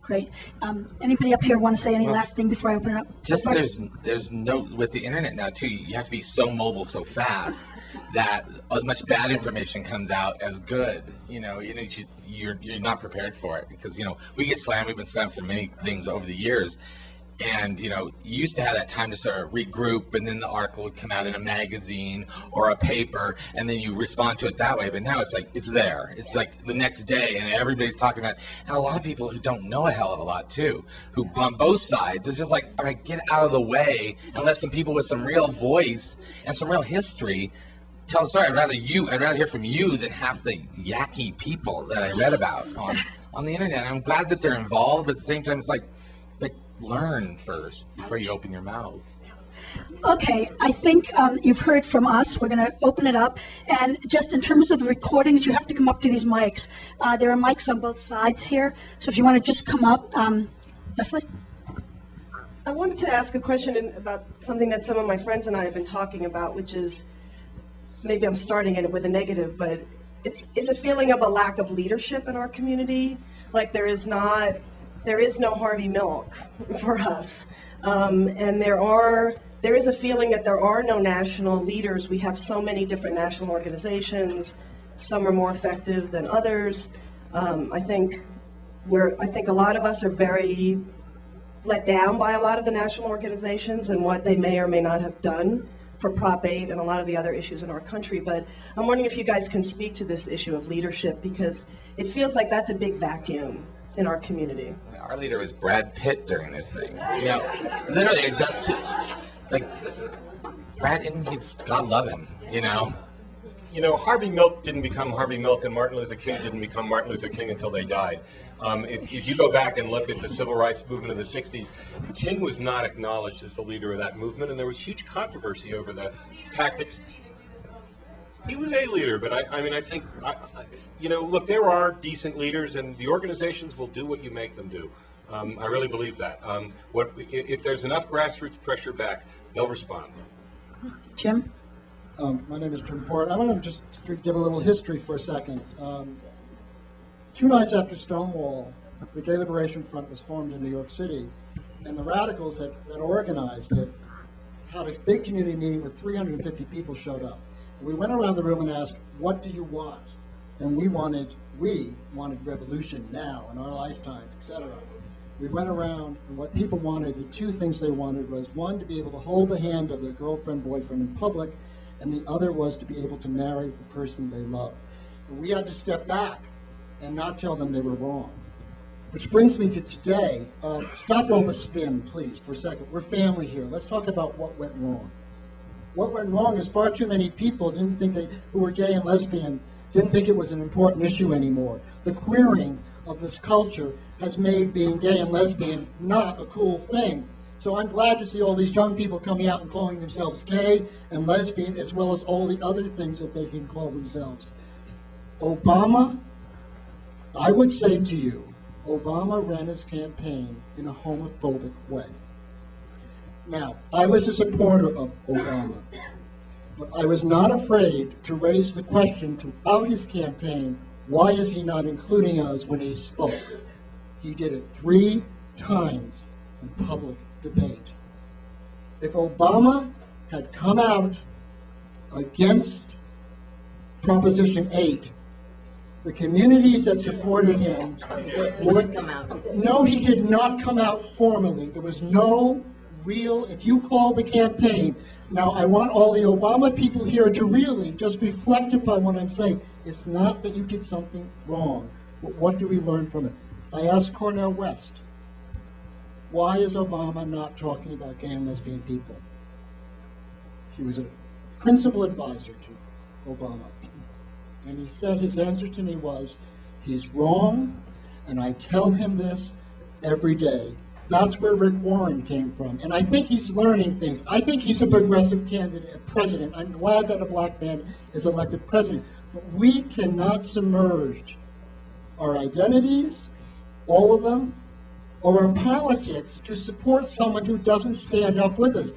Great. Anybody up here want to say any last thing before I open it up? Just there's no, with the internet now too, you have to be so mobile so fast that as much bad information comes out as good. You're not prepared for it because we get slammed. We've been slammed for many things over the years. And, you used to have that time to sort of regroup, and then the article would come out in a magazine or a paper, and then you respond to it that way. But now it's like, it's there. It's like the next day, and everybody's talking about it. And a lot of people who don't know a hell of a lot, too, who on both sides, it's just like, all right, get out of the way and let some people with some real voice and some real history tell the story. I'd rather hear from you than half the yucky people that I read about on the internet. I'm glad that they're involved, but at the same time, it's like learn first before you open your mouth. Okay, I think you've heard from us. We're going to open it up. And just in terms of the recordings, you have to come up to these mics. There are mics on both sides here. So if you want to just come up. Leslie? I wanted to ask a question about something that some of my friends and I have been talking about, which is, maybe I'm starting it with a negative, but it's a feeling of a lack of leadership in our community. Like there is no Harvey Milk for us. And there is a feeling that there are no national leaders. We have so many different national organizations. Some are more effective than others. I think a lot of us are very let down by a lot of the national organizations and what they may or may not have done for Prop 8 and a lot of the other issues in our country. But I'm wondering if you guys can speak to this issue of leadership, because it feels like that's a big vacuum in our community. Our leader was Brad Pitt during this thing. Literally, it's like Brad, God love him, Harvey Milk didn't become Harvey Milk, and Martin Luther King didn't become Martin Luther King until they died. If you go back and look at the civil rights movement of the 60s, King was not acknowledged as the leader of that movement, and there was huge controversy over the tactics. He was a leader, but I think, look, there are decent leaders, and the organizations will do what you make them do. I really believe that. If there's enough grassroots pressure back, they'll respond. Jim? My name is Jim Ford. I want to just give a little history for a second. 2 nights after Stonewall, the Gay Liberation Front was formed in New York City, and the radicals that organized it had a big community meeting where 350 people showed up. We went around the room and asked, what do you want? And we wanted revolution now, in our lifetime, etc. We went around, and what people wanted, the 2 things they wanted was, one, to be able to hold the hand of their girlfriend, boyfriend in public, and the other was to be able to marry the person they loved. And we had to step back and not tell them they were wrong. Which brings me to today. Stop all the spin, please, for a second. We're family here. Let's talk about what went wrong. What went wrong is far too many people who were gay and lesbian didn't think it was an important issue anymore. The queering of this culture has made being gay and lesbian not a cool thing. So I'm glad to see all these young people coming out and calling themselves gay and lesbian, as well as all the other things that they can call themselves. Obama, I would say to you, Obama ran his campaign in a homophobic way. Now, I was a supporter of Obama, but I was not afraid to raise the question throughout his campaign, why is he not including us when he spoke? He did it 3 times in public debate. If Obama had come out against Proposition 8, the communities that supported him would come out. No, he did not come out formally. There was no real, if you call the campaign, now I want all the Obama people here to really just reflect upon what I'm saying. It's not that you did something wrong, but what do we learn from it? I asked Cornel West, why is Obama not talking about gay and lesbian people? He was a principal advisor to Obama. And he said his answer to me was, he's wrong, and I tell him this every day. That's where Rick Warren came from. And I think he's learning things. I think he's a progressive candidate, president. I'm glad that a black man is elected president. But we cannot submerge our identities, all of them, or our politics to support someone who doesn't stand up with us.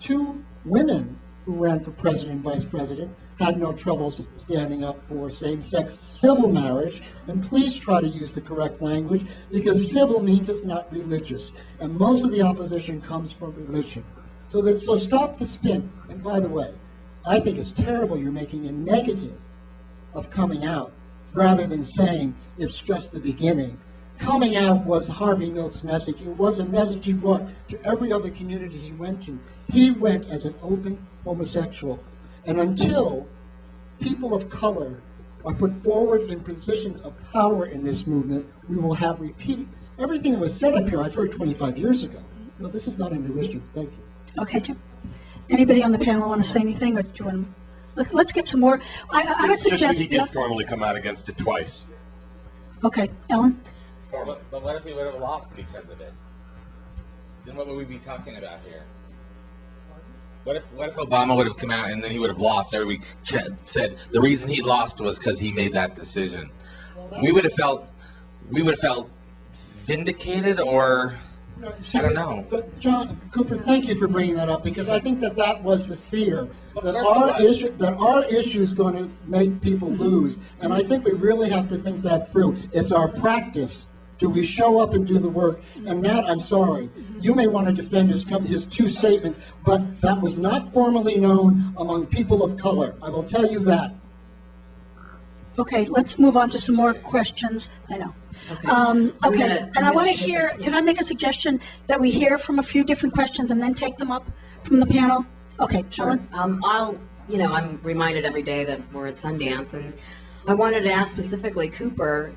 2 women who ran for president and vice president had no trouble standing up for same-sex civil marriage. And please try to use the correct language, because civil means it's not religious. And most of the opposition comes from religion. So stop the spin. And by the way, I think it's terrible you're making a negative of coming out rather than saying it's just the beginning. Coming out was Harvey Milk's message. It was a message he brought to every other community he went to. He went as an open homosexual. And until people of color are put forward in positions of power in this movement, we will have repeated everything that was said up here. I've heard 25 years ago. No, this is not a new issue. Thank you. Okay, Jim. Anybody on the panel want to say anything, or do you want to? Let's get some more. I would suggest. He did formally come out against it twice. Okay, Ellen. But what if he would have lost because of it? Then what would we be talking about here? What if Obama would have come out and then he would have lost? Everybody said the reason he lost was because he made that decision. We would have felt vindicated, or I don't know. But John Cooper, thank you for bringing that up, because I think that was the fear, that our issue is going to make people lose. And I think we really have to think that through. It's our practice. Do we show up and do the work? And Matt, I'm sorry, you may want to defend his two statements, but that was not formally known among people of color. I will tell you that. Okay, let's move on to some more questions. I know. Okay, and I want to hear, can I make a suggestion that we hear from a few different questions and then take them up from the panel? Okay, Ellen? I'm reminded every day that we're at Sundance, and I wanted to ask specifically Cooper,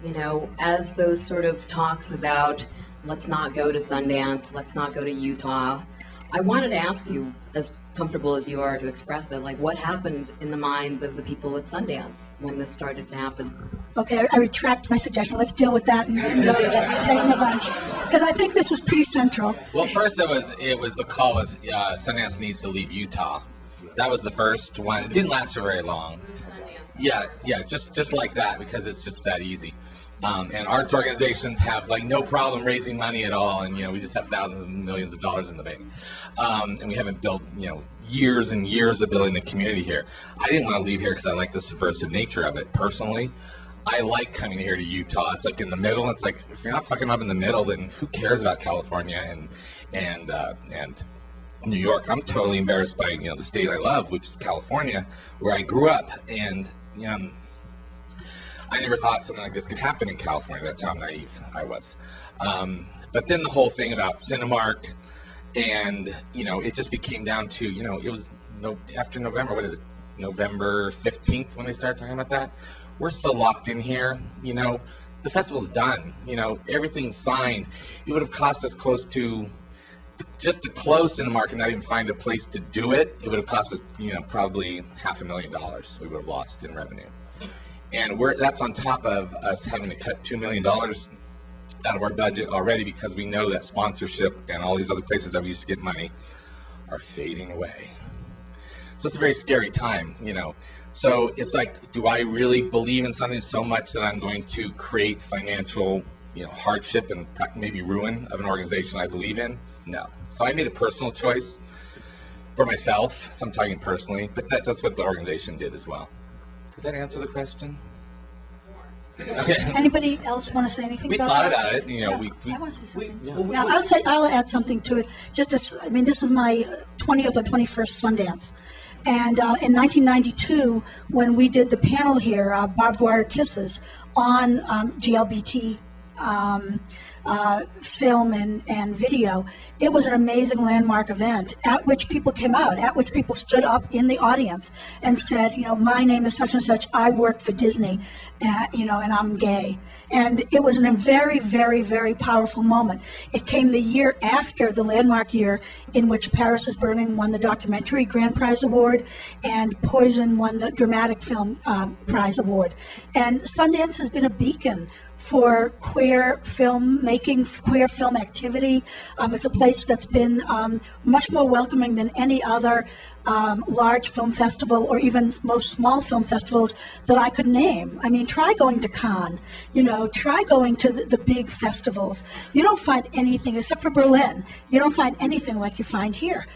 as those sort of talks about let's not go to Sundance, let's not go to Utah, I wanted to ask you, as comfortable as you are to express that, like, what happened in the minds of the people at Sundance when this started to happen? Okay, I retract my suggestion. Let's deal with that and go to taking a bunch, because I think this is pretty central. Well, first it was the call was Sundance needs to leave Utah. That was the first one. It didn't last for very long. Yeah, just like that, because it's just that easy. And arts organizations have no problem raising money at all, and we just have thousands of millions of dollars in the bank, and we haven't built years and years of building the community here. I didn't want to leave here because I like the subversive nature of it personally. I like coming here to Utah. It's in the middle. It's if you're not fucking up in the middle, then who cares about California and New York? I'm totally embarrassed by the state I love, which is California, where I grew up, and I never thought something like this could happen in California. That's how naive I was. But then the whole thing about Cinemark, and it just became down to it was after November. What is it? November 15th when they started talking about that. We're still locked in here. The festival's done. Everything's signed. It would have cost us close to, just to close Cinemark and not even find a place to do it, it would have cost us, probably $500,000 we would have lost in revenue. And that's on top of us having to cut $2 million out of our budget already, because we know that sponsorship and all these other places that we used to get money are fading away. So it's a very scary time, So it's do I really believe in something so much that I'm going to create financial, hardship and maybe ruin of an organization I believe in? No. So I made a personal choice for myself. So I'm talking personally, but that's what the organization did as well. Does that answer the question? Okay. Anybody else want to say anything We about thought that? about it. I want to say something. Now, I'll add something to it. This is my 20th or 21st Sundance. And in 1992, when we did the panel here, Barbed Wire Kisses, on GLBT film and video, it was an amazing landmark event at which people came out, at which people stood up in the audience and said, my name is such and such, I work for Disney, and I'm gay. And it was a very, very, very powerful moment. It came the year after the landmark year in which Paris is Burning won the documentary Grand Prize Award and Poison won the dramatic film prize award. And Sundance has been a beacon for queer film making, queer film activity. It's a place that's been much more welcoming than any other large film festival, or even most small film festivals that I could name. Try going to Cannes, try going to the big festivals. You don't find anything, except for Berlin, you don't find anything like you find here.